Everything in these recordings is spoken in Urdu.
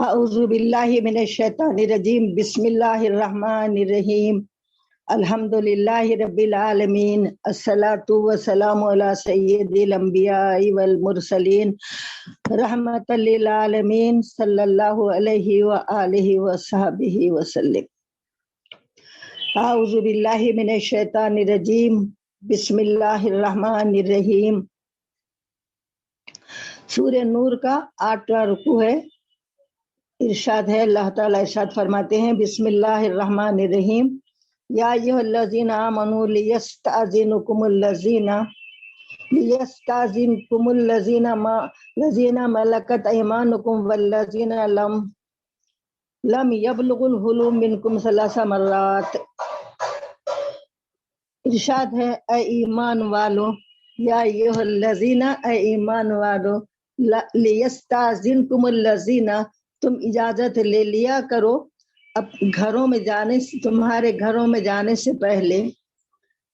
اعوذ باللہ من الشیطان الرجیم بسم اللہ الرحمن الرحیم الحمدللہ رب العالمین الصلاۃ والسلام علی سید الانبیاء والمرسلین رحمۃ للعالمین صلی اللہ علیہ وآلہ وصحبہ وسلم۔ اعوذ باللہ من الشیطان الرجیم بسم اللہ الرحمن الرحیم۔ سورہ نور کا 8واں رکوع ہے۔ ارشاد ہے، اللہ تعالیٰ ارشاد فرماتے ہیں، بسم اللہ الرحمن الرحیم، یا ایھا الذین آمنوا لیستأذنکم الذین ملکت ایمانکم والذین لم یبلغوا الحلم منکم 3 مرات۔ ارشاد ہے، اے ایمان والو، یا ایھا الذین، اے ایمان والو، لیستأذنکم الذین، تم اجازت لے لیا کرو اب گھروں میں جانے سے، تمہارے گھروں میں جانے سے پہلے،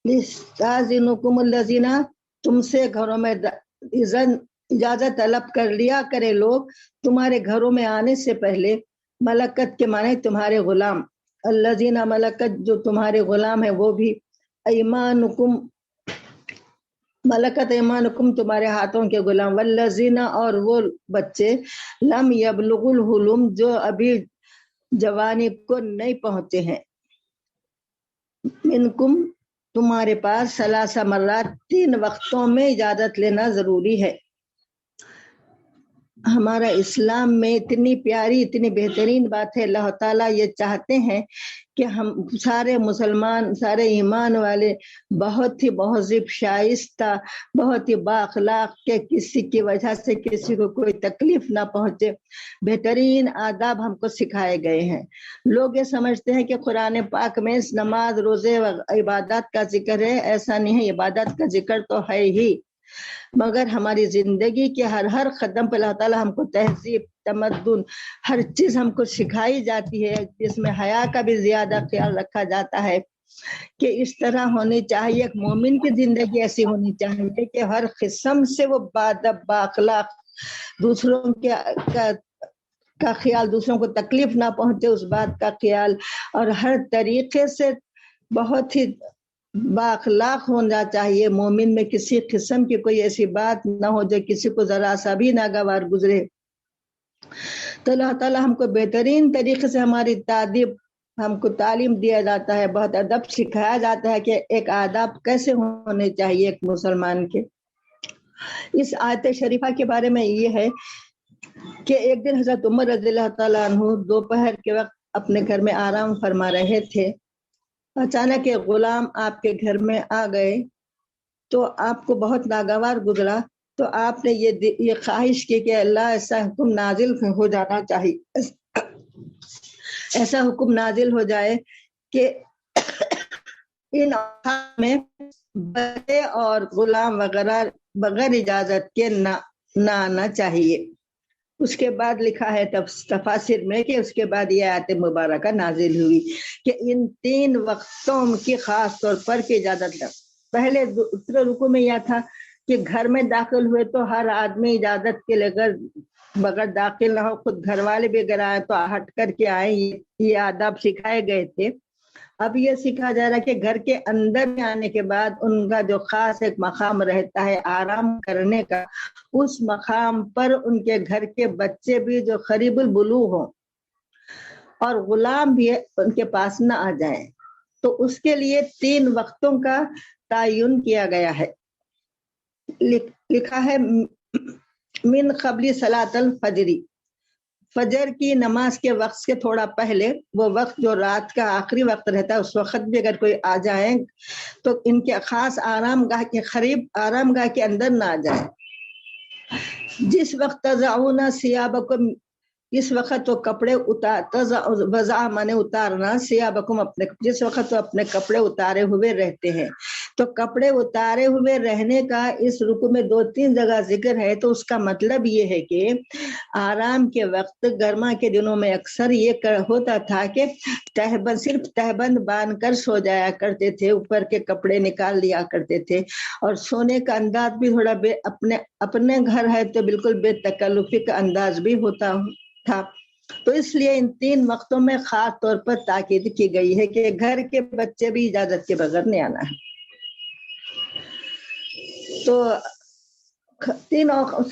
لیستأذنکم الذین، تم سے گھروں میں اجازت طلب کر لیا کرے لوگ تمہارے گھروں میں آنے سے پہلے، ملکت کے معنی تمہارے غلام، الذین ملکت، جو تمہارے غلام ہیں وہ بھی، ایمانکم، ملکت ایمانکم، تمہارے ہاتھوں کے غلام، والذین، اور وہ بچے، لم یبلغوا الحلم، جو ابھی جوانی کو نہیں پہنچے ہیں، منکم، تمہارے پاس، 3 مرات، 3 وقتوں میں اجازت لینا ضروری ہے۔ ہمارا اسلام میں اتنی پیاری، اتنی بہترین بات ہے، اللہ تعالیٰ یہ چاہتے ہیں کہ ہم سارے مسلمان، سارے ایمان والے بہت ہی مہذب، شائستہ، بہت ہی بااخلاق، کے کسی کی وجہ سے کسی کو کوئی تکلیف نہ پہنچے، بہترین آداب ہم کو سکھائے گئے ہیں۔ لوگ یہ سمجھتے ہیں کہ قرآن پاک میں نماز، روزے و عبادات کا ذکر ہے، ایسا نہیں ہے، عبادات کا ذکر تو ہے ہی، مگر ہماری زندگی کے ہر قدم پہ اللہ تعالیٰ ہم کو تہذیب، تمدن، ہر چیز ہم کو سکھائی جاتی ہے، جس میں حیا کا بھی زیادہ خیال رکھا جاتا ہے کہ اس طرح ہونی چاہیے، ایک مومن کی زندگی ایسی ہونی چاہیے کہ ہر قسم سے وہ بادب، بااخلاق، دوسروں کا خیال، دوسروں کو تکلیف نہ پہنچے اس بات کا خیال، اور ہر طریقے سے بہت ہی بااخلاق ہونا چاہیے مومن میں، کسی قسم کی کوئی ایسی بات نہ ہو جو کسی کو ذرا سا بھی ناگوار گزرے۔ تو اللہ تعالیٰ ہم کو بہترین طریقے سے ہماری تعلیم، ہم کو تعلیم دیا جاتا ہے، بہت ادب سکھایا جاتا ہے کہ ایک آداب کیسے ہونے چاہیے ایک مسلمان کے۔ اس آیت شریفہ کے بارے میں یہ ہے کہ ایک دن حضرت عمر رضی اللہ تعالیٰ عنہ دوپہر کے وقت اپنے گھر میں آرام فرما رہے تھے، اچانک ایک غلام آپ کے گھر میں آ گئے تو آپ کو بہت ناگوار گزرا، تو آپ نے یہ خواہش کی کہ اللہ ایسا حکم نازل ہو جانا چاہیے، ایسا حکم نازل ہو جائے کہ ان میں بچے اور غلام وغیرہ بغیر اجازت کے نہ آنا چاہیے۔ اس کے بعد لکھا ہے تفاسیر میں کہ اس کے بعد یہ آیت مبارکہ نازل ہوئی کہ ان 3 وقتوں کی خاص طور پر کی اجازت ہے۔ پہلے دوسرے رکوع میں یہ تھا کہ گھر میں داخل ہوئے تو ہر آدمی اجازت کے بغیر داخل نہ ہو، خود گھر والے بھی اگر آئے تو ہٹ کر کے آئے، یہ آداب سکھائے گئے تھے۔ اب یہ سکھا جا رہا ہے کہ گھر کے اندر میں آنے کے بعد ان کا جو خاص ایک مقام رہتا ہے آرام کرنے کا، اس مقام پر ان کے گھر کے بچے بھی جو قریب البلوغ ہوں اور غلام بھی ان کے پاس نہ آ جائیں، تو اس کے لیے 3 وقتوں کا تعین کیا گیا ہے۔ لکھا ہے من قبل صلاۃ الفجر، فجر کی نماز کے وقت سے تھوڑا پہلے، وہ وقت جو رات کا آخری وقت رہتا ہے، اس وقت بھی اگر کوئی آ جائیں تو ان کے خاص آرام گاہ کے قریب، آرام گاہ کے اندر نہ آ جائیں۔ جس وقت تضعون ثیابکم، اس وقت وہ کپڑے وضع مانے اتارنا، ثیابکم اپنے، جس وقت وہ اپنے کپڑے اتارے ہوئے رہتے ہیں، تو کپڑے اتارے ہوئے رہنے کا اس رکوع میں 2-3 جگہ ذکر ہے، تو اس کا مطلب یہ ہے کہ آرام کے وقت گرما کے دنوں میں اکثر یہ ہوتا تھا کہ صرف تہبند باندھ کر سو جایا کرتے تھے، اوپر کے کپڑے نکال لیا کرتے تھے، اور سونے کا انداز بھی تھوڑا اپنے گھر ہے تو بالکل بے تکلفی کا انداز بھی ہوتا تھا۔ تو اس لیے ان 3 وقتوں میں خاص طور پر تاکید کی گئی ہے کہ گھر کے بچے بھی اجازت کے بغیر نہیں آنا ہے۔ تو 3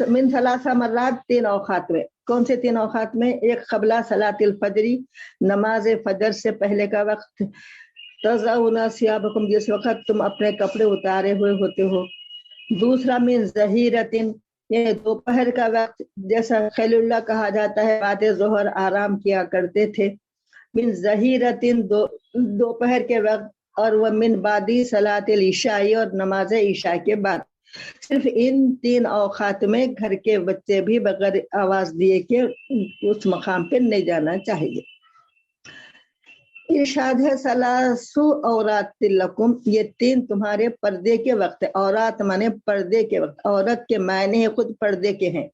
من 3 مرات 3 اوقات میں، کون سے 3 اوقات میں؟ ایک قبلہ صلاۃ الفجری، نماز فجر سے پہلے کا وقت، تضعون ثیابکم، جس وقت تم اپنے کپڑے اتارے ہوئے ہوتے ہو۔ دوسرا من ظہیرتن، یہ دوپہر کا وقت، جیسا خلیل اللہ کہا جاتا ہے، بعد ظہر آرام کیا کرتے تھے۔ من ظہیرتن، دوپہر کے وقت، اور وہ من بعدی صلاۃ العشاء، اور نماز عشاء کے بعد۔ صرف ان 3 اوقات میں گھر کے بچے بھی بغیر آواز دیے کہ اس مقام پہ نہیں جانا چاہیے۔ ارشاد ہے ثلاثو عورات لکم، یہ 3 تمہارے پردے کے وقت ہے۔ عورات مانے پردے کے وقت، عورت کے معنی خود پردے کے ہیں۔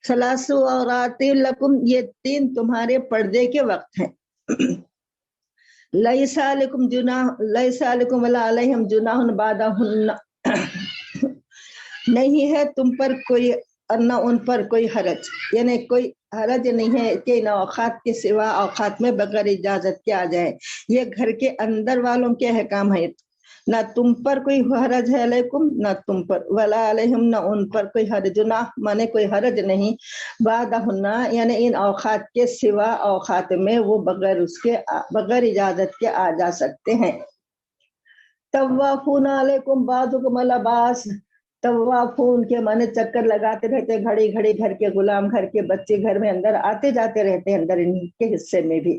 ثلاثو عورات لکم، یہ 3 تمہارے پردے کے وقت ہیں۔ لیس علیکم جناح، لیس علیکم ولا علیہم جناح بعدہن، نہیں ہے تم پر کوئی اور نہ ان پر کوئی حرج، یعنی کوئی حرج نہیں ہے کہ ان اوقات کے سوا اوقات میں بغیر اجازت کے آ جائے۔ یہ گھر کے اندر والوں کے احکام ہے، نہ تم پر کوئی حرج ہے، علیکم نہ تم پر، ولا علیہم نہ ان پر کوئی حرج، جناح مانے کوئی حرج نہیں، بعدہن یعنی ان اوقات کے سوا اوقات میں وہ بغیر اجازت کے آ جا سکتے ہیں۔ طوافون علیکم بعضکم علی بعض، طوافون کے معنی چکر لگاتے رہتے، گھڑی گھڑی گھر کے غلام، گھر کے بچے گھر میں اندر آتے جاتے رہتے ہیں، اندر ان کے حصے میں بھی۔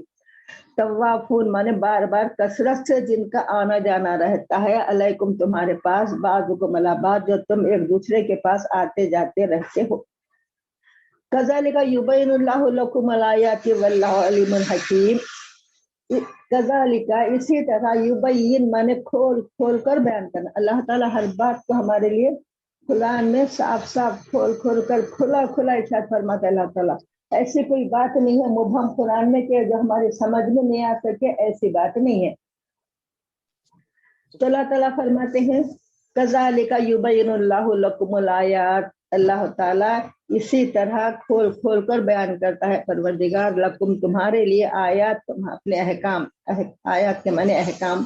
طوافون مانے بار بار کثرت سے جن کا آنا جانا رہتا ہے، علیکم تمہارے پاس، بعضکم علی بعض جو تم ایک دوسرے کے پاس آتے جاتے رہتے ہو۔ کذالک یبین اللہ لکم الآیات واللہ علیم حکیم، کذالک اسی طرح، یبین مانے کھول کھول کر بیان کرنا، اللہ تعالیٰ ہر بات کو ہمارے لیے قرآن میں صاف صاف کھول کھول کر کھلا کھلا ارشاد فرماتا ہے اللہ تعالیٰ۔ ایسی کوئی بات نہیں ہے مبہم قرآن میں کہ جو ہماری سمجھ میں نہیں آ سکے، ایسی بات نہیں ہے۔ تو اللہ تعالیٰ فرماتے ہیں کذالک یبین اللہ لکم الآیات، اللہ تعالیٰ اسی طرح کھول کھول کر بیان کرتا ہے پروردگار لکم تمہارے لیے آیات، اپنے احکام، آیات کے معنی احکام۔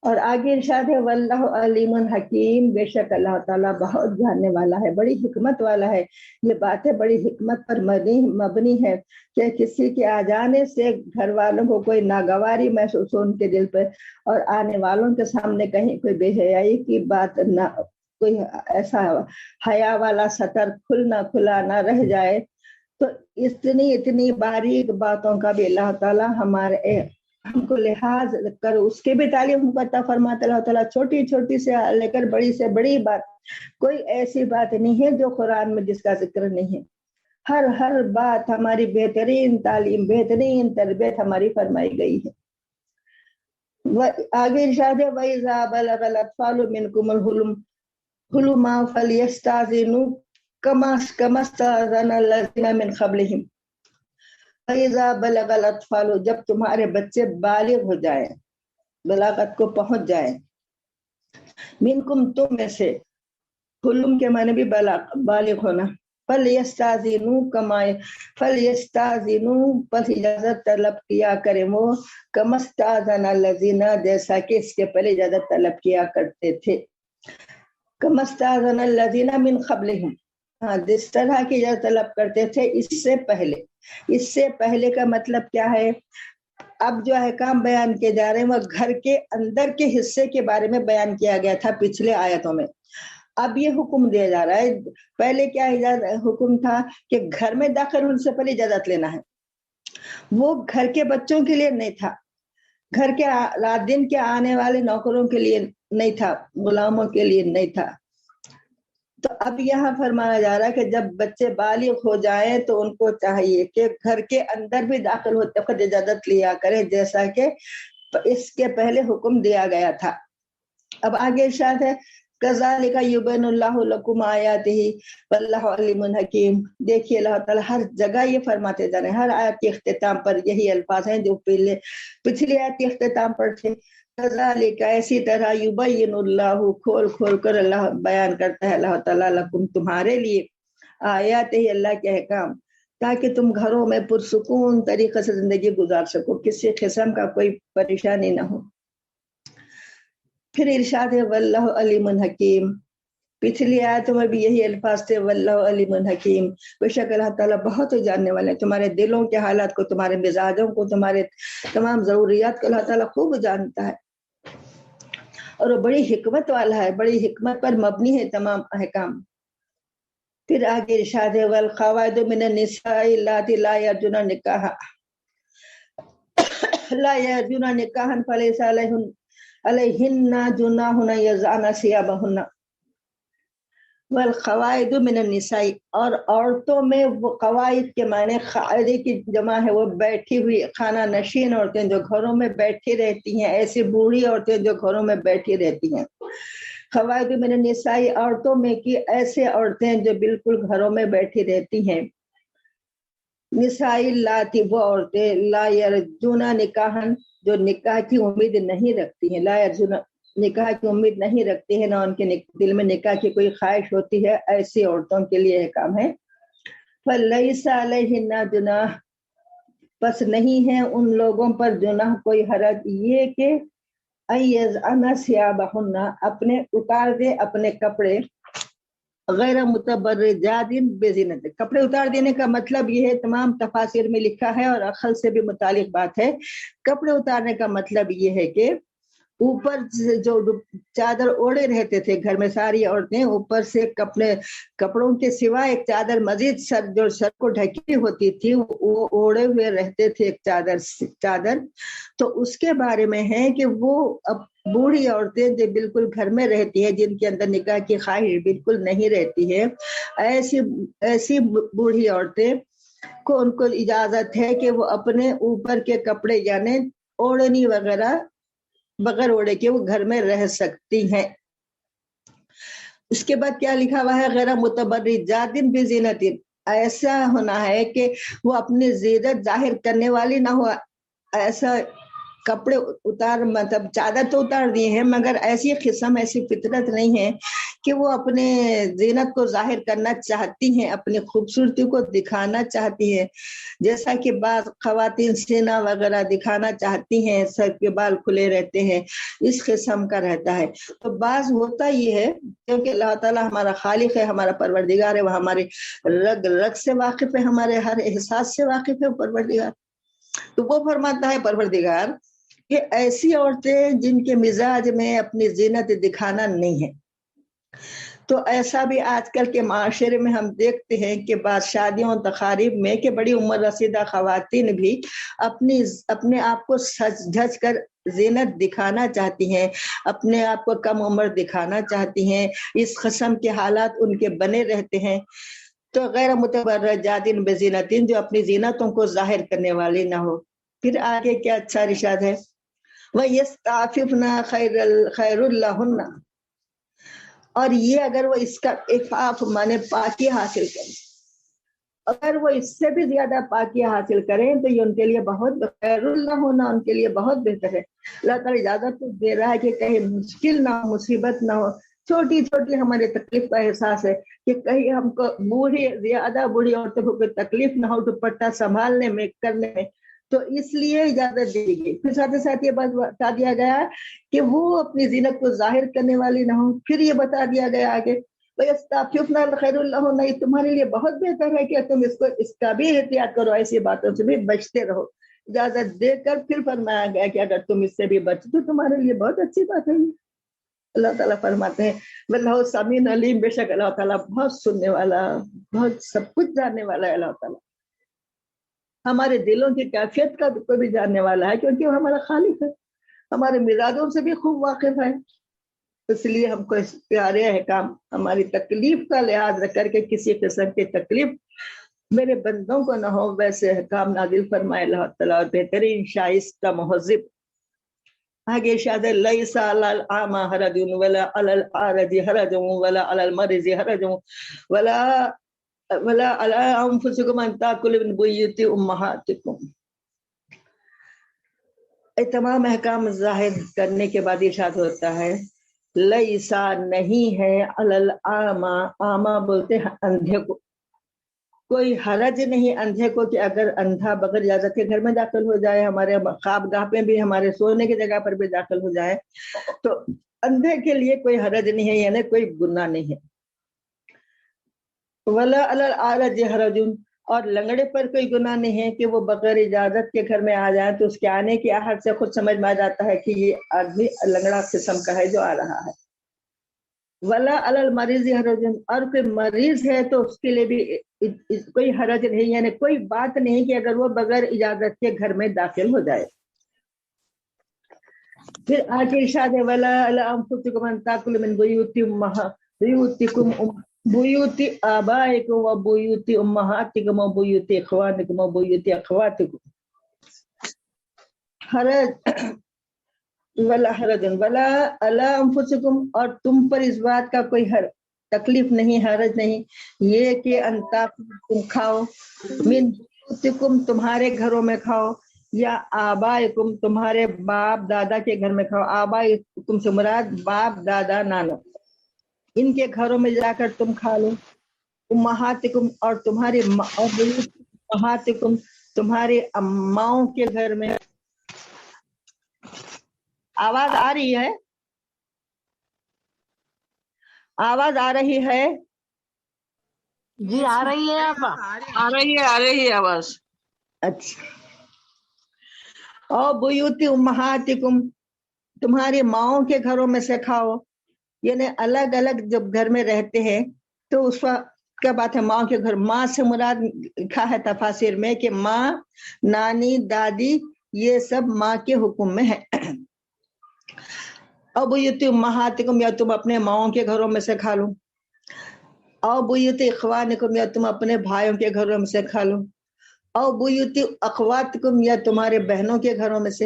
اور آگے ارشاد ہے واللہ علیم حکیم، بے شک اللہ تعالیٰ بہت جاننے والا ہے، بڑی حکمت والا ہے۔ یہ باتیں بڑی حکمت پر مبنی ہے کہ کسی کے آ جانے سے گھر والوں کو کوئی ناگواری محسوس ہو ان کے دل پر، اور آنے والوں کے سامنے کہیں کوئی بے حیائی کی بات نہ، کوئی ایسا حیا والا سطر کھلا نہ رہ جائے۔ تو اتنی باریک باتوں کا بھی اللہ تعالیٰ ہم کو لحاظ کر اس کے بھی تعلیم ہم کو عطا فرماتا اللہ تعالیٰ، چھوٹی چھوٹی سے لے کر بڑی سے بڑی بات، کوئی ایسی بات نہیں ہے جو قرآن میں جس کا ذکر نہیں ہے۔ ہر بات ہماری بہترین تعلیم، بہترین تربیت ہماری فرمائی گئی ہے۔ آگے ارشاد ہے وَإِذَا بَلَغَ الْأَطْفَالُ مِنْكُمُ الْحُلُمَ فَلْيَسْتَأْذِنُوا كَمَا اسْتَأْذَنَ الَّذِينَ مِنْ قَبْلِهِمْ۔ فَإِذَا بَلَغَ الْأَطْفَالُ، جب تمہارے بچے بالغ ہو جائیں، بلاغت کو پہنچ جائیں، منکم تم میں سے، حلم کے معنی بھی بالغ ہونا، فَلْيَسْتَأْذِنُوا پس اجازت طلب کیا کریں وہ، كَمَا اسْتَأْذَنَ الَّذِينَ جیسا کہ اس کے پہلے اجازت طلب کیا کرتے تھے، كَمَا اسْتَأْذَنَ الَّذِينَ مِنْ قَبْلِهِمْ، جس طرح کی اجازت طلب کرتے تھے اس سے پہلے۔ اس سے پہلے کا مطلب کیا ہے؟ اب جو احکام بیان کیے جا رہے ہیں وہ گھر کے اندر کے حصے کے بارے میں بیان کیا گیا تھا پچھلے آیتوں میں، اب یہ حکم دیا جا رہا ہے۔ پہلے کیا حکم تھا کہ گھر میں داخل ہونے سے پہلے اجازت لینا ہے، وہ گھر کے بچوں کے لیے نہیں تھا، گھر کے رات دن کے آنے والے نوکروں کے لیے نہیں تھا، غلاموں کے لیے نہیں تھا۔ تو اب یہاں فرمایا جا رہا ہے کہ جب بچے بالغ ہو جائیں تو ان کو چاہیے کہ گھر کے اندر بھی داخل ہوتے وقت اجازت لیا کرے، جیسا کہ اس کے پہلے حکم دیا گیا تھا۔ اب آگے ارشاد ہے کذالک یبین اللہ لکم آیاتہ واللہ علیم حکیم۔ دیکھیے اللہ تعالیٰ ہر جگہ یہ فرماتے جا رہے ہیں، ہر آیت کے اختتام پر یہی الفاظ ہیں جو پچھلی آیت کے اختتام پر تھے۔ کذالک ایسی طرح یبین اللہ کھول کھول کر اللہ بیان کرتا ہے اللہ تعالیٰ لکم تمہارے لیے آیات ہی اللہ کے احکام، تاکہ تم گھروں میں پرسکون طریقے سے زندگی گزار سکو، کسی قسم کا کوئی پریشانی نہ ہو۔ پھر ارشاد ہے واللہ علیم حکیم، پچھلی آیتوں میں بھی یہی الفاظ تھے واللہ علیم حکیم، بے شک اللہ تعالیٰ بہت جاننے والے ہیں، تمہارے دلوں کے حالات کو، تمہارے مزاجوں کو، تمہارے تمام ضروریات کو اللہ تعالیٰ خوب جانتا ہے، اور وہ بڑی حکمت والا ہے، بڑی حکمت پر مبنی ہے تمام احکام۔ پھر آگے ارشاد ہے والقواعد من النساء اللاتی لا یرجون نکاحا فلیس علیہن جناح یضعن ثیابہن، والقواعد من النساء، اور عورتوں میں، وہ قواعد کے معنی قاعدے کی جمع ہے، وہ بیٹھی ہوئی خانہ نشین عورتیں جو گھروں میں بیٹھی رہتی ہیں، ایسی بوڑھی عورتیں جو گھروں میں بیٹھی رہتی ہیں۔ قواعد من النساء، عورتوں میں کی ایسے عورتیں جو بالکل گھروں میں بیٹھی رہتی ہیں۔ نساء اللاتی، وہ عورتیں لا یرجون نکاحا، جو نکاح کی امید نہیں رکھتی ہیں، لا یرجون، نکاح کی امید نہیں رکھتی ہے، نہ ان کے دل میں نکاح کی کوئی خواہش ہوتی ہے، ایسی عورتوں کے لیے احکام ہے۔ فلیس علیہن جناح، پس نہیں ہے ان لوگوں پر جناح کوئی حرج، یہ کہ یضعن ثیابہن، اپنے اتار دے اپنے کپڑے، غیر متبرجات بزینت، کپڑے اتار دینے کا مطلب یہ ہے، تمام تفاسیر میں لکھا ہے اور عقل سے بھی متعلق بات ہے، کپڑے اتارنے کا مطلب یہ ہے کہ اوپر سے جو چادر اوڑے رہتے تھے گھر میں ساری عورتیں، اوپر سے کپڑوں کے سوا ایک چادر مزید جو سر کو ڈھکی ہوتی تھی وہ اوڑے ہوئے رہتے تھے، ایک چادر، تو اس کے بارے میں ہے کہ وہ اب بوڑھی عورتیں جو بالکل گھر میں رہتی ہیں، جن کے اندر نکاح کی خواہش بالکل نہیں رہتی ہے، ایسی بوڑھی عورتیں کو ان کو اجازت ہے کہ وہ اپنے اوپر کے کپڑے یعنی اوڑھنی وغیرہ بغیر اوڑے کے وہ گھر میں رہ سکتی ہیں۔ اس کے بعد کیا لکھا ہوا ہے، غیر متبرجات بزینت، ایسا ہونا ہے کہ وہ اپنی زینت ظاہر کرنے والی نہ ہو، ایسا کپڑے اتار، مطلب چادر تو اتار دیے ہیں مگر ایسی قسم، ایسی فطرت نہیں ہے کہ وہ اپنے زینت کو ظاہر کرنا چاہتی ہیں، اپنی خوبصورتی کو دکھانا چاہتی ہیں، جیسا کہ بعض خواتین سینہ وغیرہ دکھانا چاہتی ہیں، سر کے بال کھلے رہتے ہیں، اس قسم کا رہتا ہے۔ تو بعض ہوتا یہ ہے کیونکہ اللہ تعالیٰ ہمارا خالق ہے، ہمارا پروردگار ہے، وہ ہمارے رگ رگ سے واقف ہے، ہمارے ہر احساس سے واقف ہے پروردگار، تو وہ فرماتا ہے پروردگار کہ ایسی عورتیں جن کے مزاج میں اپنی زینت دکھانا نہیں ہے، تو ایسا بھی آج کل کے معاشرے میں ہم دیکھتے ہیں کہ بعض شادیوں تقاریب میں کہ بڑی عمر رسیدہ خواتین بھی اپنے آپ کو سج دھج کر زینت دکھانا چاہتی ہیں، اپنے آپ کو کم عمر دکھانا چاہتی ہیں، اس قسم کے حالات ان کے بنے رہتے ہیں۔ تو غیر متبرجات بزینت، جو اپنی زینتوں کو ظاہر کرنے والی نہ ہو۔ پھر آگے کیا اچھا ارشاد ہے، وَيَسْتَعْفِفْنَ خَيْرٌ لَهُنَّ، اور یہ اگر وہ اس کا عفاف مانے پاکی حاصل کریں، اگر وہ اس سے بھی زیادہ پاکی حاصل کریں تو یہ ان کے لیے بہت خیر اللہ ہونا، ان کے لیے بہت بہتر ہے۔ اللہ تعالیٰ اجازت تو دے رہا ہے کہ کہیں مشکل نہ ہو، مصیبت نہ ہو، چھوٹی چھوٹی ہمارے تکلیف کا احساس ہے کہ کہیں ہم کو زیادہ بوڑھی عورتوں کو کوئی تکلیف نہ ہو دوپٹہ سنبھالنے میں، کرنے میں، تو اس لیے اجازت دی گئی۔ پھر ساتھ ساتھ یہ بات بتا دیا گیا کہ وہ اپنی زینت کو ظاہر کرنے والی نہ ہو۔ پھر یہ بتا دیا گیا آگے وَيَسْتَعْفِفْنَ خَيْرٌ لَهُنَّ، یہ تمہارے لیے بہت بہتر ہے کہ تم اس کا بھی احتیاط کرو، ایسی باتوں سے بھی بچتے رہو۔ اجازت دے کر پھر فرمایا گیا کہ اگر تم اس سے بھی بچو تو تمہارے لیے بہت اچھی بات ہے۔ اللہ تعالیٰ فرماتے ہیں واللہ سمیع علیم، بے شک اللہ تعالیٰ بہت سننے والا، بہت سب کچھ جاننے والا ہے۔ اللہ تعالیٰ ہمارے دلوں کی کیفیت کا کو بھی جاننے والا ہے، کیونکہ وہ ہمارا خالق ہے، ہمارے مزاجوں سے بھی خوب واقف ہے۔ اس لیے ہم کو اس پیارے احکام، ہماری تکلیف کا لحاظ رکھ کر کے کسی قسم کی تکلیف میرے بندوں کو نہ ہو، ویسے احکام نازل فرمائے اللہ تعالیٰ، اور بہترین شائستہ مہذب۔ آگے ارشاد ہے لیس علی الاعمی حرج ولا علی الاعرج حرج ولا علی المرض حرج ولا علی انفسکم ان تاکلوا من بیوت امہاتکم۔ تمام احکام ظاہر کرنے کے بعد ارشاد ہوتا ہے لیسا، نہیں ہے، علی الاعمی، اعمی بولتے ہیں اندھے کو، کوئی حرج نہیں اندھے کو کہ اگر اندھا بغیر اجازت کے گھر میں داخل ہو جائے، ہمارے خوابگاہ پہ بھی، ہمارے سونے کی جگہ پر بھی داخل ہو جائے، تو اندھے کے لیے کوئی حرج نہیں ہے، یعنی کوئی گناہ نہیں ہے۔ ولا علی العارج حرج، اور لنگڑے پر کوئی گناہ نہیں ہے کہ وہ بغیر اجازت کے گھر میں آ جائے، تو اس کے آنے کی آہٹ سے خود سمجھ میں آ جاتا ہے کہ یہ آدمی لنگڑا قسم کا ہے جو آ رہا ہے۔ ولا علی المریض حرج، اور کوئی مریض ہے تو اس کے لیے بھی کوئی حرج نہیں، یعنی کوئی بات نہیں کہ اگر وہ بغیر اجازت کے گھر میں داخل ہو جائے۔ پھر آگے ارشاد ہے ولا علی انفسکم ان تاکلوا من بیوت آبائکم و بیوت امہاتکم و بیوت اخوانکم و بیوت اخواتکم حرج ولا حرج ولا علی انفسکم، اور تم پر اس بات کا کوئی تکلیف نہیں، حرج نہیں، یہ کہ انتا تم کھاؤ، من بیوتکم تمہارے گھروں میں کھاؤ، یا آبائکم تمہارے باپ دادا کے گھر میں کھاؤ۔ آبائکم سے مراد باپ دادا نانا، ان کے گھروں میں جا کر تم کھا لو۔ امہاتکم، اور تمہاری امہاتکم تمہاری اماؤں کے گھر میں۔ آواز آ رہی ہے؟ آواز آ رہی ہے؟ جی آ رہی ہے، آ رہی ہے آواز۔ اچھا۔ اور بیوت امہاتکم تمہاری ماؤں کے گھروں میں سے کھاؤ، یعنی الگ الگ جب گھر میں رہتے ہیں تو اس وقت کیا بات ہے، ماں کے گھر، ماں سے مراد لکھا ہے تفاسیر میں کہ ماں، نانی، دادی، یہ سب ماں کے حکم میں ہے۔ او بیوت امہاتکم، یا تم اپنے ماؤں کے گھروں میں سے کھا لو۔ او بیوت اخوانکم، یا تم اپنے بھائیوں کے گھروں میں سے کھا لو۔ او بیوت اخواتکم، یا تمہارے بہنوں کے گھروں میں سے،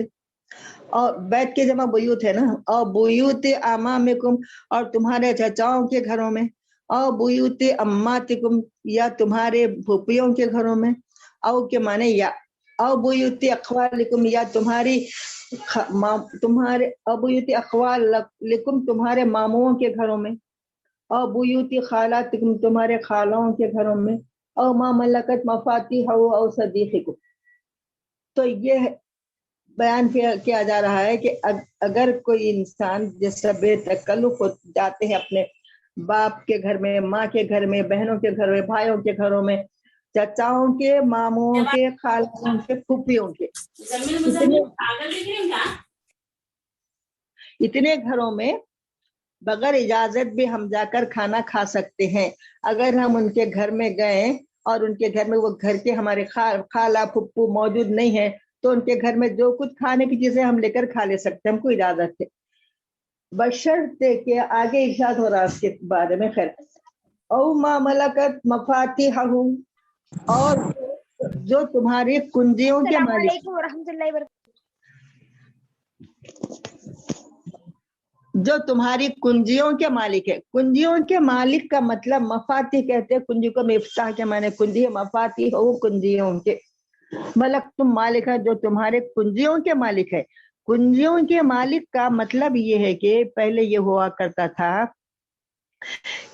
اور بیت کے جمع بیوت ہے نا۔ او بیوت امامکم، اور تمہارے چچاؤں کے گھروں میں۔ او بیوت اماتکم، یا تمہارے پھوپھیوں کے گھروں میں۔ او کے معنی یا۔ او بیوت اخوالکم، یا تمہارے او بیوت اخوالکم تمہارے ماموں کے گھروں میں۔ او بیوت خالاتکم تمہارے خالوں کے گھروں میں۔ او ما ملکت مفاتیحہ او صدیقکم۔ تو یہ بیان کیا جا رہا ہے کہ اگر کوئی انسان جیسا بے تکلف ہو جاتے ہیں اپنے باپ کے گھر میں، ماں کے گھر میں، بہنوں کے گھر میں، بھائیوں کے گھروں میں، چچاؤں کے، ماموں کے، خالوں کے، پھوپھیوں کے، اتنے گھروں میں بغیر اجازت بھی ہم جا کر کھانا کھا سکتے ہیں۔ اگر ہم ان کے گھر میں گئے اور ان کے گھر میں وہ گھر کے ہمارے خالہ پھپھو موجود نہیں ہے تو ان کے گھر میں جو کچھ کھانے کی چیزیں ہم لے کر کھا لے سکتے ہیں، ہم کو اجازت ہے، بشرطے کہ آگے ارشاد ہو رہا اس کے بارے میں۔ خیر، او ما ملکت مفاتیحہ، اور جو تمہاری کنجیوں کے مالک، السلام علیکم ورحمۃ اللہ وبرکاتہ، جو تمہاری کنجیوں کے مالک ہے۔ کنجیوں کے مالک کا مطلب مفاتیح کہتے ہیں، کنجی کو مفتاح کے معنی کنجی ہے، مفاتیح ہو کنجیوں کے، ملک تم مالک ہے جو تمہارے کنجیوں کے مالک ہے۔ کنجیوں کے مالک کا مطلب یہ ہے کہ پہلے یہ ہوا کرتا تھا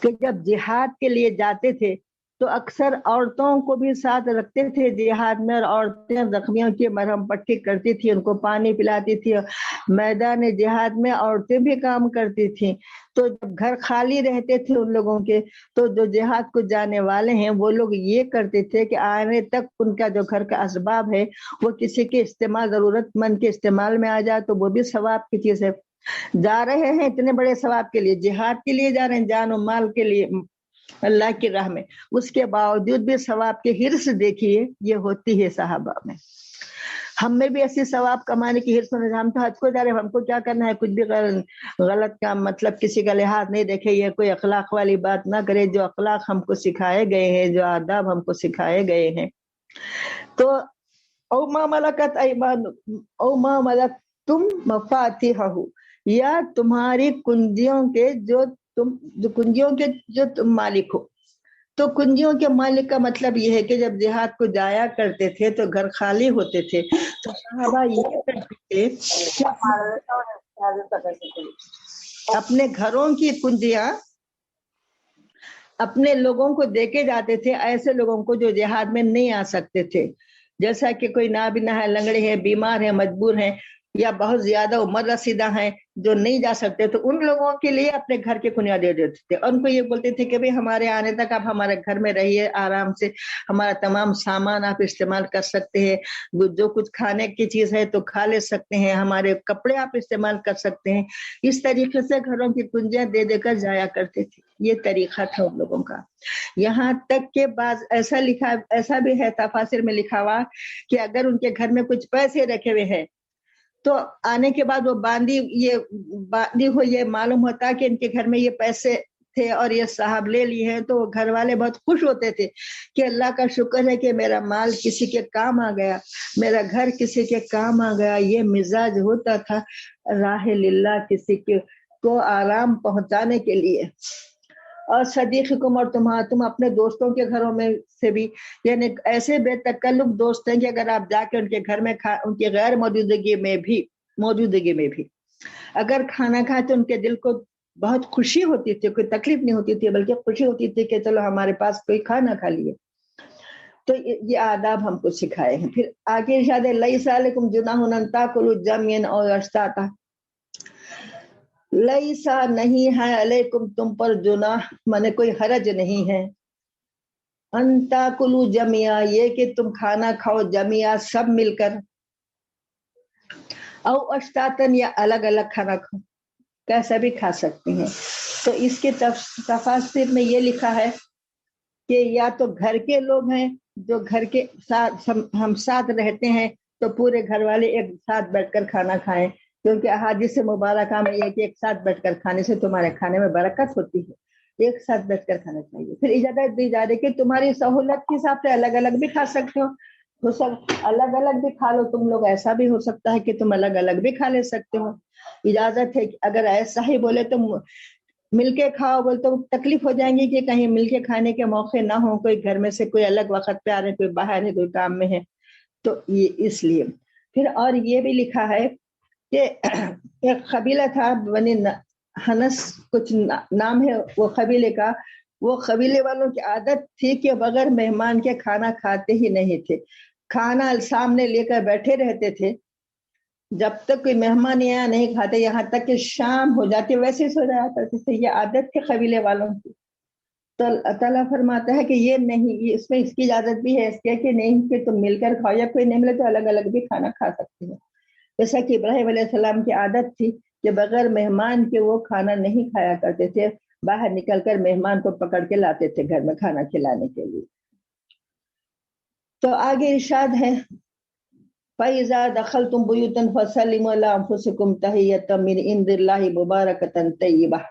کہ جب جہاد کے لیے جاتے تھے تو اکثر عورتوں کو بھی ساتھ رکھتے تھے جہاد میں، اور عورتیں زخمیوں کی مرہم پٹی کرتی تھی، ان کو پانی پلاتی تھی، میدان جہاد میں عورتیں بھی کام کرتی تھیں۔ تو جب گھر خالی رہتے تھے ان لوگوں کے، تو جو جہاد کو جانے والے ہیں وہ لوگ یہ کرتے تھے کہ آنے تک ان کا جو گھر کا اسباب ہے وہ کسی کے استعمال، ضرورت مند کے استعمال میں آ جائے تو وہ بھی ثواب کی چیز ہے۔ جا رہے ہیں اتنے بڑے ثواب کے لیے، جہاد کے لیے جا رہے ہیں، جان و مال کے لیے اللہ کی راہ میں، اس کے باوجود بھی ثواب کی ہرس دیکھیے یہ ہوتی ہے صحابہ میں۔ ہم میں بھی ایسی ثواب کمانے کی ہرس ہونے، ہم تو حج کو جا رہے ہیں، ہم کو کیا کرنا ہے، کچھ بھی غلط کام، مطلب کسی کا لحاظ نہیں دیکھے، یہ کوئی اخلاق والی بات نہ کرے، جو اخلاق ہم کو سکھائے گئے ہیں، جو آداب ہم کو سکھائے گئے ہیں۔ تو او ما ملکت ایمان، او ما ملکتم مفاتیحہ، یا تمہاری کنجیوں کے جو کنجیوں کے جو تم مالک ہو۔ تو کنجیوں کے مالک کا مطلب یہ ہے کہ جب جہاد کو جایا کرتے تھے تو گھر خالی ہوتے تھے تو صحابہ یہ کرتے تھے کہ اپنے گھروں کی کنجیاں اپنے لوگوں کو دے کے جاتے تھے، ایسے لوگوں کو جو جہاد میں نہیں آ سکتے تھے، جیسا کہ کوئی نابینا ہے، لنگڑے ہیں، بیمار ہیں، مجبور ہیں، یا بہت زیادہ عمر رسیدہ ہیں جو نہیں جا سکتے، تو ان لوگوں کے لیے اپنے گھر کے کنیا دے دیتے تھے، اور ان کو یہ بولتے تھے کہ بھئی ہمارے آنے تک آپ ہمارے گھر میں رہیے آرام سے، ہمارا تمام سامان آپ استعمال کر سکتے ہیں، جو کچھ کھانے کی چیز ہے تو کھا لے سکتے ہیں، ہمارے کپڑے آپ استعمال کر سکتے ہیں۔ اس طریقے سے گھروں کی کنجیاں دے دے کر جایا کرتے تھے، یہ طریقہ تھا ان لوگوں کا۔ یہاں تک کہ بعض ایسا بھی ہے تفاسیر میں لکھا ہوا کہ اگر ان کے گھر میں کچھ پیسے رکھے ہوئے ہیں تو آنے کے بعد وہ باندھی ہو یہ معلوم ہوتا کہ ان کے گھر میں یہ پیسے تھے اور یہ صاحب لے لیے ہیں، تو وہ گھر والے بہت خوش ہوتے تھے کہ اللہ کا شکر ہے کہ میرا مال کسی کے کام آ گیا، میرا گھر کسی کے کام آ گیا۔ یہ مزاج ہوتا تھا راہ للہ، کسی کو آرام پہنچانے کے لیے۔ اور صدیقکم، اور تم اپنے دوستوں کے گھروں میں سے بھی، یعنی ایسے بے تکلف دوست ہیں کہ اگر آپ جا کے ان کے گھر میں ان کی غیر موجودگی میں بھی اگر کھانا کھائے تو ان کے دل کو بہت خوشی ہوتی تھی، کوئی تکلیف نہیں ہوتی تھی، بلکہ خوشی ہوتی تھی کہ چلو ہمارے پاس کوئی کھانا کھا لیے۔ تو یہ آداب ہم کو سکھائے ہیں۔ پھر آگے ارشاد ہے لیس علیکم جناح ان تاکلوا جميعا او اشتاتا، لیسا نہیں ہے علیکم تم پر جناح، مانے کوئی حرج نہیں ہے، ان تاکلوا جميعا یہ کہ تم کھانا کھاؤ، جميعا سب مل کر، او اشتاتن یا الگ الگ کھانا کھاؤ، کیسا بھی کھا سکتے ہیں۔ تو اس کے تفاسیر میں یہ لکھا ہے کہ یا تو گھر کے لوگ ہیں جو گھر کے ساتھ ہم ساتھ رہتے ہیں تو پورے گھر والے ایک ساتھ بیٹھ کر کھانا کھائیں، کیونکہ احادیث مبارکہ میں یہ کہ ایک ساتھ بیٹھ کر کھانے سے تمہارے کھانے میں برکت ہوتی ہے، ایک ساتھ بیٹھ کر کھانا چاہیے۔ پھر اجازت دی جا رہی کہ تمہاری سہولت کے حساب سے الگ الگ بھی کھا سکتے ہو، الگ الگ بھی کھا لو تم لوگ، ایسا بھی ہو سکتا ہے کہ تم الگ الگ بھی کھا لے سکتے ہو، اجازت ہے۔ اگر ایسا ہی بولے تو مل کے کھاؤ بول تو تکلیف ہو جائیں گی کہ کہیں مل کے کھانے کے موقع نہ ہو، کوئی گھر میں سے کوئی الگ وقت پہ آ رہے، کوئی باہر ہے، کوئی کام میں ہے، تو یہ اس لیے۔ پھر اور یہ بھی لکھا ہے کہ ایک قبیلہ تھا بنی حنس، کچھ نام ہے وہ قبیلے کا، وہ قبیلے والوں کی عادت تھی کہ بغیر مہمان کے کھانا کھاتے ہی نہیں تھے، کھانا سامنے لے کر بیٹھے رہتے تھے، جب تک کوئی مہمان آیا نہیں کھاتے، یہاں تک کہ شام ہو جاتی ویسے ہی سو جایا کرتے تھے۔ یہ عادت تھی قبیلے والوں کی۔ تو اللہ تعالیٰ فرماتا ہے کہ یہ نہیں، اس میں اس کی اجازت بھی ہے اس کے کہ نہیں کہ تم مل کر کھاؤ، یا کوئی نہیں ملے تو الگ الگ بھی کھانا کھا سکتے ہیں، جیسا کہ ابراہیم علیہ السلام کی عادت تھی کہ بغیر مہمان کے وہ کھانا نہیں کھایا کرتے تھے، باہر نکل کر مہمان کو پکڑ کے لاتے تھے گھر میں کھانا کھلانے کے لیے۔ تو آگے ارشاد ہے فَإِذَا دَخَلْتُمْ بُيُوتًا فَسَلِّمُوا عَلَىٰ أَنفُسِكُمْ تَحِيَّةً مِّنْ عِندِ اللَّهِ مُبَارَكَةً طَيِّبَةً۔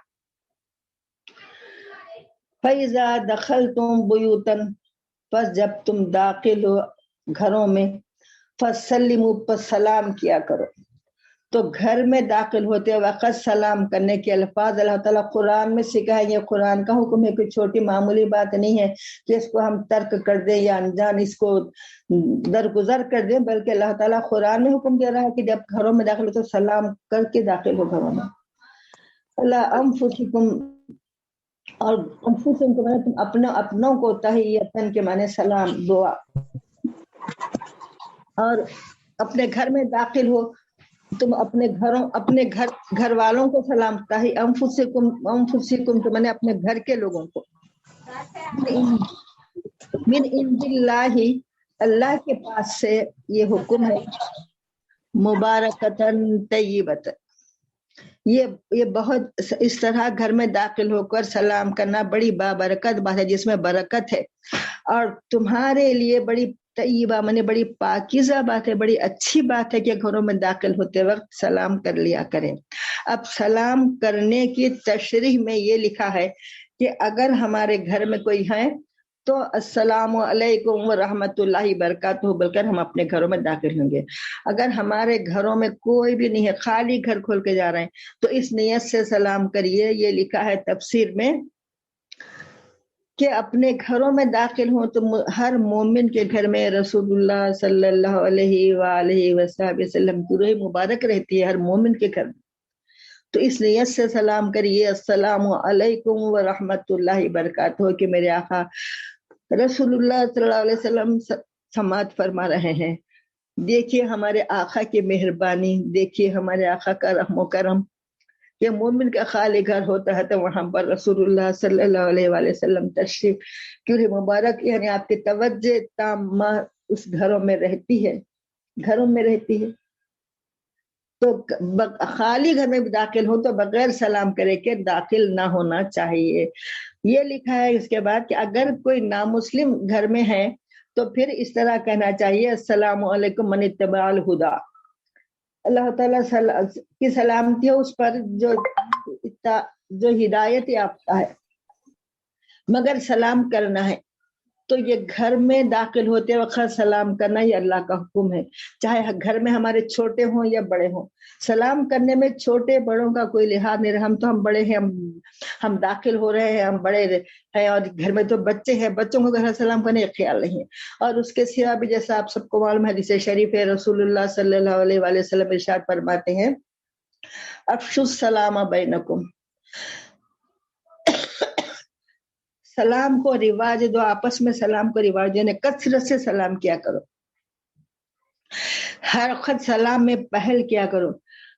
فَإِذَا دَخَلْتُمْ بُيُوتًا، پس جب تم داخل ہو گھروں میں، فَسَلِّمُوا، پس سلام کیا کرو۔ تو گھر میں داخل ہوتے وقت سلام کرنے کے الفاظ اللہ تعالیٰ قرآن میں سکھائیں، یہ قرآن کا حکم ہے، کوئی چھوٹی معمولی بات نہیں ہے کہ اس کو ہم ترک کر دیں یا انجان اس کو درگزر کر دیں، بلکہ اللہ تعالیٰ قرآن میں حکم دے رہا ہے کہ جب گھروں میں داخل ہو تو سلام کر کے داخل ہو گھروں میں۔ اللہ انفسکم، اور انفسکم کے معنی تم اپنوں کو، تحیتن کے معنی سلام دعا، اور اپنے گھر میں داخل ہو تم اپنے گھر والوں کو سلام، تاہی انفسکم کے معنی اپنے گھر کے لوگوں کو، من عند اللہ، اللہ کے پاس سے یہ حکم ہے، مبارکتن طیبت، یہ بہت اس طرح گھر میں داخل ہو کر سلام کرنا بڑی بابرکت بات ہے، جس میں برکت ہے، اور تمہارے لیے بڑی طیبہ مانے بڑی پاکیزہ بات ہے، بڑی اچھی بات ہے کہ گھروں میں داخل ہوتے وقت سلام کر لیا کریں۔ اب سلام کرنے کی تشریح میں یہ لکھا ہے کہ اگر ہمارے گھر میں کوئی ہے تو السلام علیکم ورحمۃ اللہ وبرکاتہ بول کر ہم اپنے گھروں میں داخل ہوں گے۔ اگر ہمارے گھروں میں کوئی بھی نہیں ہے، خالی گھر کھول کے جا رہے ہیں، تو اس نیت سے سلام کریے۔ یہ لکھا ہے تفسیر میں کہ اپنے گھروں میں داخل ہوں تو ہر مومن کے گھر میں رسول اللہ صلی اللہ علیہ وآلہ وسلم کی روح مبارک رہتی ہے، ہر مومن کے گھر میں۔ تو اس نیت سے سلام کریے، السلام علیکم ورحمۃ اللہ وبرکاتہ، کہ میرے آقا رسول اللہ صلی اللہ علیہ وسلم سماعت فرما رہے ہیں۔ دیکھیے ہمارے آقا کی مہربانی، دیکھیے ہمارے آقا کا رحم و کرم، کہ مومن کا خالی گھر ہوتا ہے تو وہاں پر رسول اللہ صلی اللہ علیہ وآلہ وسلم تشریف کیوں مبارک، یعنی آپ کی توجہ تامہ اس گھروں میں رہتی ہے، گھروں میں رہتی ہے۔ تو خالی گھر میں بھی داخل ہو تو بغیر سلام کرے کے داخل نہ ہونا چاہیے۔ یہ لکھا ہے اس کے بعد کہ اگر کوئی نامسلم گھر میں ہے تو پھر اس طرح کہنا چاہیے، السلام علیکم من اتبع الہدی، اللہ تعالیٰ کی سلامتی ہے اس پر جو ہدایت یافتہ ہے، مگر سلام کرنا ہے تو یہ گھر میں داخل ہوتے وقت سلام کرنا یہ اللہ کا حکم ہے، چاہے گھر میں ہمارے چھوٹے ہوں یا بڑے ہوں۔ سلام کرنے میں چھوٹے بڑوں کا کوئی لحاظ نہیں رہا، ہم تو ہم بڑے ہیں، ہم داخل ہو رہے ہیں، ہم بڑے ہیں، اور گھر میں تو بچے ہیں، بچوں کو گھر سلام کرنے کا خیال نہیں ہے۔ اور اس کے سوا بھی جیسا آپ سب کو معلوم ہے، حدیث شریف ہے، رسول اللہ صلی اللہ علیہ وآلہ وسلم ارشاد فرماتے ہیں، افشوا السلام بینکم، سلام کو رواج دو، آپس میں سلام کو رواج دو، یعنی کثرت سے سلام کیا کرو، ہر وقت سلام میں پہل کیا کرو۔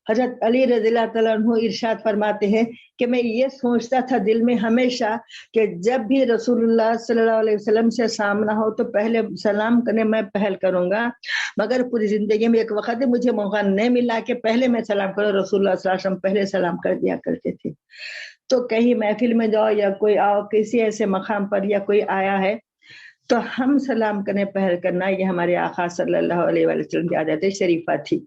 حضرت علی رضی اللہ تعالیٰ عنہ ارشاد فرماتے ہیں کہ میں یہ سوچتا تھا دل میں ہمیشہ کہ جب بھی رسول اللہ صلی اللہ علیہ وسلم سے سامنا ہو تو پہلے سلام کرنے میں پہل کروں گا، مگر پوری زندگی میں ایک وقت مجھے موقع نہیں ملا کہ پہلے میں سلام کروں، رسول اللہ صلی اللہ علیہ وسلم پہلے سلام کر دیا کرتے تھے۔ تو کہیں محفل میں جاؤ یا کوئی آؤ کسی ایسے مقام پر یا کوئی آیا ہے تو ہم سلام کرنے پہل کرنا، یہ ہمارے آقا صلی اللہ علیہ وسلم کی عادت شریفہ تھی۔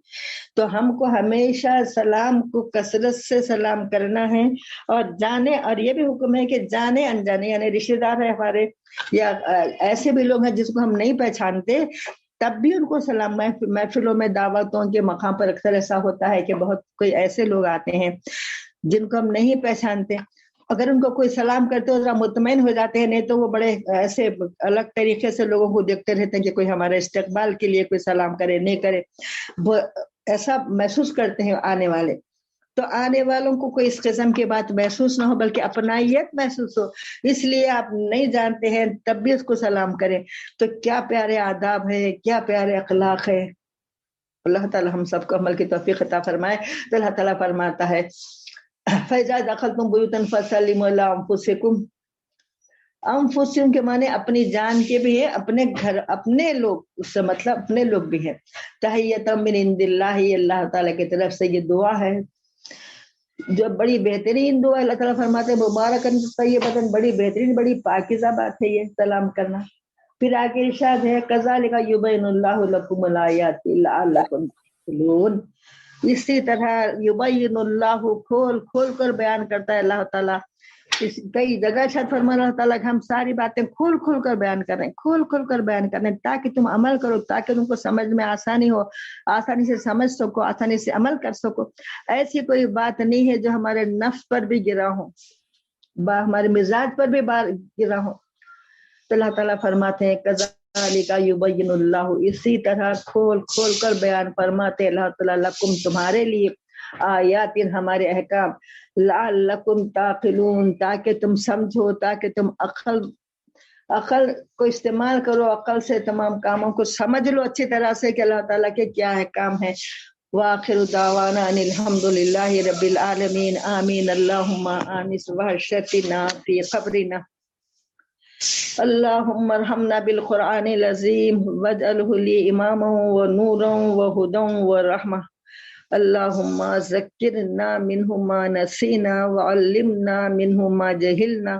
تو ہم کو ہمیشہ سلام کو کثرت سے سلام کرنا ہے، اور جانے، اور یہ بھی حکم ہے کہ جانے انجانے، یعنی رشتے دار ہے ہمارے یا ایسے بھی لوگ ہیں جس کو ہم نہیں پہچانتے، تب بھی ان کو سلام، محفلوں میں دعوتوں کے مقام پر اکثر ایسا ہوتا ہے کہ بہت کوئی ایسے لوگ آتے ہیں جن کو ہم نہیں پہچانتے، اگر ان کو کوئی سلام کرتے ہو ذرا مطمئن ہو جاتے ہیں، نہیں تو وہ بڑے ایسے الگ طریقے سے لوگوں کو دیکھتے رہتے ہیں کہ کوئی ہمارے استقبال کے لیے کوئی سلام کرے نہیں کرے، وہ ایسا محسوس کرتے ہیں آنے والے۔ تو آنے والوں کو کوئی اس قسم کی بات محسوس نہ ہو بلکہ اپنائیت محسوس ہو، اس لیے آپ نہیں جانتے ہیں تب بھی اس کو سلام کریں۔ تو کیا پیارے آداب ہے، کیا پیارے اخلاق ہے، اللہ تعالی ہم سب کو عمل کی توفیق عطا فرمائے۔ تو اللہ تعالیٰ فرماتا ہے، فَإِذَا دَخَلْتُمْ بُيُوتًا فَسَلِّمُوا عَلَىٰ أَنفُسِكُمْ، انفسکم کے معنی اپنی جان کے بھی ہے، اپنے گھر، اپنے لوگ، اس سے مطلب اپنے لوگ بھی ہیں۔ تحیۃ من عند اللہ، اللہ تعالیٰ کی طرف سے یہ دعا ہے جو بڑی بہترین دعا، اللہ تعالیٰ فرماتے ہیں مبارکن طیبۃ، بڑی بہترین، بڑی پاکیزہ بات ہے یہ سلام کرنا۔ پھر آگے ارشاد ہے، کذالک یبین اللہ لکم الآیات لعلکم تعقلون، اسی طرح یبین اللہ، کھول کھول کر بیان کرتا ہے اللہ تعالیٰ۔ کئی جگہ ارشاد فرما اللہ تعالیٰ کہ ہم ساری باتیں کھول کھول کر بیان کر رہے ہیں، کھول کھول کر بیان کر رہے ہیں تاکہ تم عمل کرو، تاکہ تم کو سمجھ میں آسانی ہو، آسانی سے سمجھ سکو، آسانی سے عمل کر سکو۔ ایسی کوئی بات نہیں ہے جو ہمارے نفس پر بھی گرا ہو، ہمارے مزاج پر بھی گرا ہو۔ تو اللہ تعالیٰ فرماتے ہیں کذالک یبین اللہ، اسی طرح کھول کھول کر بیان فرماتے اللہ تعالیٰ لکم، تمہارے لیے، آیات، ہمارے احکام، لعلکم تعقلون، تاکہ تم سمجھو، تاکہ تم عقل کو استعمال کرو، عقل سے تمام کاموں کو سمجھ لو اچھی طرح سے کہ اللہ تعالیٰ کے کیا احکام ہے۔ وآخر دعوانا ان الحمد للہ رب العالمین، آمین، اللہم آنس وحشتنا فی قبرنا، اللہم ارحمنا بالقرآن العظیم واجعلہ لی اماما ونورا وہدا ورحمہ، اللہم ذکرنا منہ ما نسینا وعلمنا منہ ما جہلنا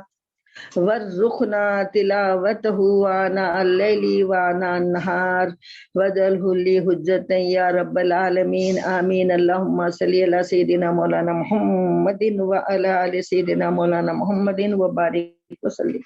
وارزقنا تلاوتہ آناء اللیل وآناء النہار واجعلہ لی حجتا یا رب العالمین، آمین۔ اللہم صلی علی سیدنا مولانا محمد وعلی آل سیدنا مولانا محمد وبارک وسلم۔